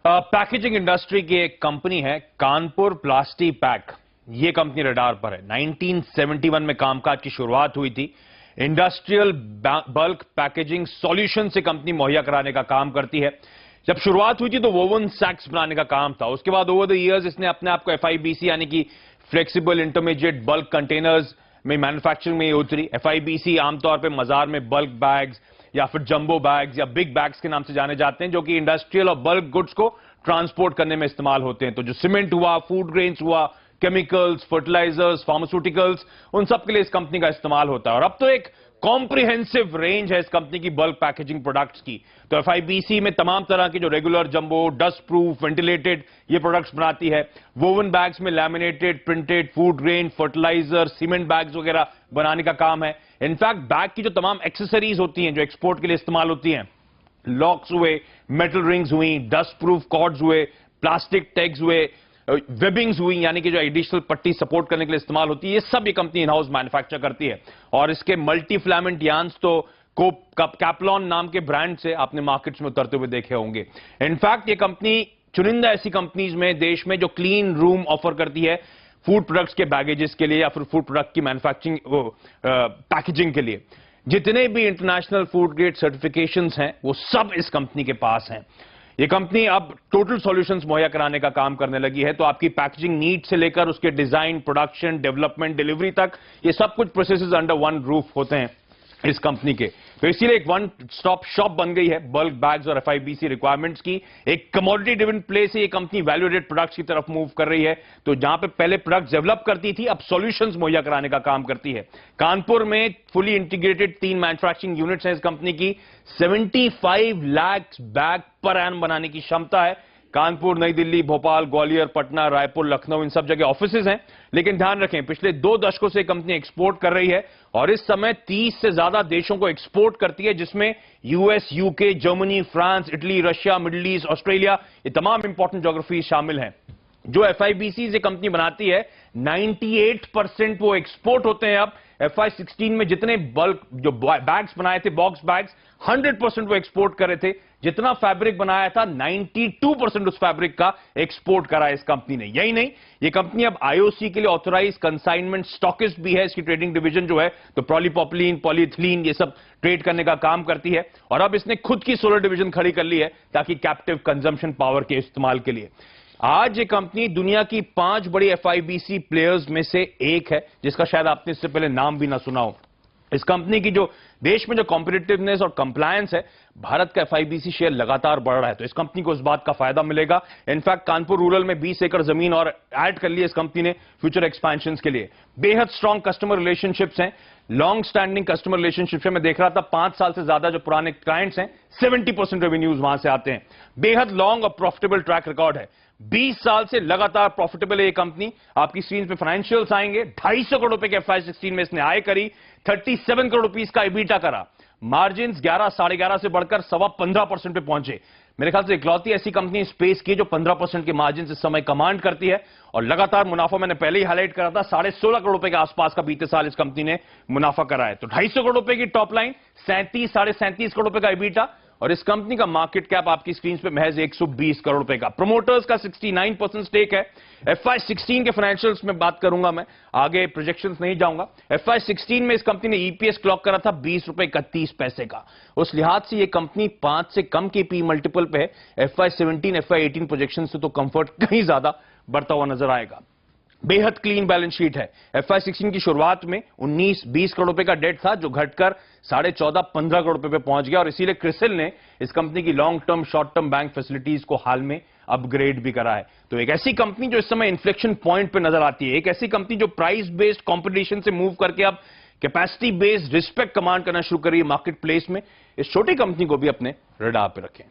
Packaging industry की एक company है कानपुर प्लास्टी पैक। ये कंपनी रडार पर है। 1971 में कामकाज की शुरुआत हुई थी। इंडस्ट्रियल बल्क पैकेजिंग सॉल्यूशन से कंपनी मुहैया कराने का काम करती है। जब शुरुआत हुई थी तो वोवन सैक्स बनाने का काम था। उसके बाद ओवर द इयर्स इसने अपने आप को FIBC यानी कि फ्लेक्सिबल इंटरमीडिएट बल्क कंटेनर्स में मैन्युफैक्चरिंग में उतरी। FIBC आमतौर पर बाजार में बल्क बैग्स या फिर जंबो बैग्स या बिग बैग्स के नाम से जाने जाते हैं, जो कि इंडस्ट्रियल और बल्क गुड्स को ट्रांसपोर्ट करने में इस्तेमाल होते हैं। तो जो सीमेंट हुआ, फूड ग्रेन्स हुआ, केमिकल्स, फर्टिलाइजर्स, फार्मास्यूटिकल्स, उन सब के लिए इस कंपनी का इस्तेमाल होता है। और अब तो एक कॉम्प्रिहेंसिव रेंज है इस कंपनी की बल्क पैकेजिंग प्रोडक्ट्स की। तो FIBC में तमाम तरह के जो regular jumbo, dust proof, ventilated ये प्रोडक्ट्स बनाती है। वोवन बैग्स में laminated, printed, food grain, fertiliser, cement bags वगैरह बनाने का काम है। इनफैक्ट बैग की जो तमाम एक्सेसरीज होती हैं जो एक्सपोर्ट के लिए इस्तेमाल होती हैं, लॉक्स हुए, मेटल रिंग्स हुई, डस्ट प्रूफ कॉर्ड्स हुए, प्लास्टिक टैग्स हुए, वेबिंग्स हुई यानी कि जो एडिशनल पट्टी सपोर्ट करने के लिए इस्तेमाल होती है, ये सब ये कंपनी इन हाउस मैन्युफैक्चर करती है। और इसके मल्टी फिलामेंट यार्न्स तो कैप्लॉन नाम के ब्रांड से आपने मार्केट्स में उतरते हुए देखे होंगे। इनफैक्ट ये कंपनी चुनिंदा ऐसी कंपनीज में देश में जो क्लीन रूम ऑफर करती है फूड प्रोडक्ट्स के बैगेजेस के लिए या फिर फूड प्रोडक्ट की मैन्युफैक्चरिंग पैकेजिंग के लिए। जितने भी इंटरनेशनल फूड ग्रेड सर्टिफिकेशंस हैं वो सब इस कंपनी के पास हैं। ये कंपनी अब टोटल सॉल्यूशंस मुहैया कराने का काम करने लगी है। तो आपकी पैकेजिंग नीड से लेकर उसके डिजाइन, प्रोडक्शन, डेवलपमेंट, डिलीवरी तक ये सब कुछ प्रोसेसेस अंडर वन रूफ होते हैं इस कंपनी के। तो इसीलिए एक वन स्टॉप शॉप बन गई है बल्क बैग्स और FIBC रिक्वायरमेंट्स की। एक कमोडिटी ड्रिवन प्ले से ये कंपनी वैल्यू एडेड प्रोडक्ट्स की तरफ मूव कर रही है। तो जहां पे पहले प्रोडक्ट डेवलप करती थी, अब सॉल्यूशंस मुहैया कराने का काम करती है। कानपुर में फुली इंटीग्रेटेड 3 मैन्युफैक्चरिंग यूनिट्स हैं इस कंपनी की। 75 लाख बैग पर एनम बनाने की क्षमता है। कानपुर, नई दिल्ली, भोपाल, ग्वालियर, पटना, रायपुर, लखनऊ, इन सब जगह ऑफिसेज हैं। लेकिन ध्यान रखें, पिछले 2 दशकों से कंपनी एक्सपोर्ट कर रही है और इस समय 30 से ज्यादा देशों को एक्सपोर्ट करती है, जिसमें US, UK, Germany, France, Italy, Russia, middle east, Australia, ये तमाम इंपॉर्टेंट ज्योग्राफी शामिल हैं। जो FIBC से कंपनी बनाती है 98% वो एक्सपोर्ट होते हैं। अब FY16 में जितने बल्क जो बैग्स बनाए थे, बॉक्स बैग्स, 100% वो एक्सपोर्ट कर रहे थे। जितना फैब्रिक बनाया था 92% उस फैब्रिक का एक्सपोर्ट करा है इस कंपनी ने। यही नहीं, ये कंपनी अब IOC के लिए ऑथोराइज कंसाइनमेंट स्टॉकिस्ट भी है। इसकी ट्रेडिंग डिवीजन जो है तो पॉलीप्रोपिलीन, पॉलीइथिलीन ये सब ट्रेड करने का काम करती है। और अब इसने खुद की सोलर डिवीजन खड़ी कर ली है ताकि कैप्टिव कंजम्पशन पावर के इस्तेमाल के लिए। आज ये कंपनी दुनिया की 5 बड़ी FIBC प्लेयर्स में से एक है, जिसका शायद आपने इससे पहले नाम भी ना सुना हो। इस कंपनी की जो देश में जो कॉम्पिटिटिवनेस और कंप्लायंस है, भारत का FIBC शेयर लगातार बढ़ रहा है। तो इस कंपनी को इस बात का फायदा मिलेगा। इनफैक्ट कानपुर रूरल में 20 एकड़ जमीन और ऐड कर ली इस कंपनी ने फ्यूचर एक्सपेंशन के लिए। बेहद स्ट्रॉन्ग कस्टमर रिलेशनशिप्स हैं, लॉन्ग स्टैंडिंग कस्टमर रिलेशनशिप है। मैं देख रहा था 5 साल से ज्यादा जो पुराने क्लाइंट्स हैं 70% रेवेन्यूज वहां से आते हैं। बेहद लॉन्ग और प्रॉफिटेबल ट्रैक रिकॉर्ड है। 20 साल से लगातार प्रॉफिटेबल है ये कंपनी। आपकी स्क्रीन पे फाइनेंशियल्स आएंगे। 250 करोड़ रुपए के FY16 में इसने आय करी, 37 करोड़ रुपीस का EBITDA करा, मार्जिन 11, 11.5 से बढ़कर 15% पे पहुंचे। मेरे ख्याल से इकलौती ऐसी कंपनी स्पेस की जो 15% के मार्जिन इस समय कमांड करती है और लगातार मुनाफा, मैंने पहले ही हाईलाइट करा था, 16.5 करोड़ रुपए के आसपास का बीते साल इस कंपनी ने मुनाफा करा है। तो 250 करोड़ रुपए की टॉप लाइन, 37 करोड़ रुपए का EBITDA और इस कंपनी का मार्केट कैप आपकी स्क्रीन पे महज 120 करोड़ रुपए का। प्रोमोटर्स का 69% स्टेक है। FY16 के फाइनेंशियल्स में बात करूंगा मैं, आगे प्रोजेक्शंस नहीं जाऊंगा। FY16 में इस कंपनी ने EPS क्लॉक करा था 20 रुपए 31 पैसे का। उस लिहाज से ये कंपनी 5 से कम के PE मल्टीपल पे है। FY17, FY18 प्रोजेक्शन से तो कंफर्ट कहीं ज्यादा बढ़ता हुआ नजर आएगा। बेहद क्लीन बैलेंस शीट है। FY16 की शुरुआत में 19-20 करोड़ रुपए का डेट था, जो घटकर 14.5-15 करोड़ रुपए पे पहुंच गया और इसीलिए क्रिसिल ने इस कंपनी की long term, short term bank facilities को हाल में अपग्रेड भी करा है। तो एक ऐसी कंपनी जो इस समय इन्फ्लेक्शन पॉइंट पे नजर आती है, एक ऐसी कंपनी जो प्राइस बेस्ड कॉम्पिटिशन से मूव करके अब कैपेसिटी बेस्ड रिस्पेक्ट कमांड करना शुरू करी है मार्केट प्लेस में, इस छोटी कंपनी को भी अपने रडार पे रखें।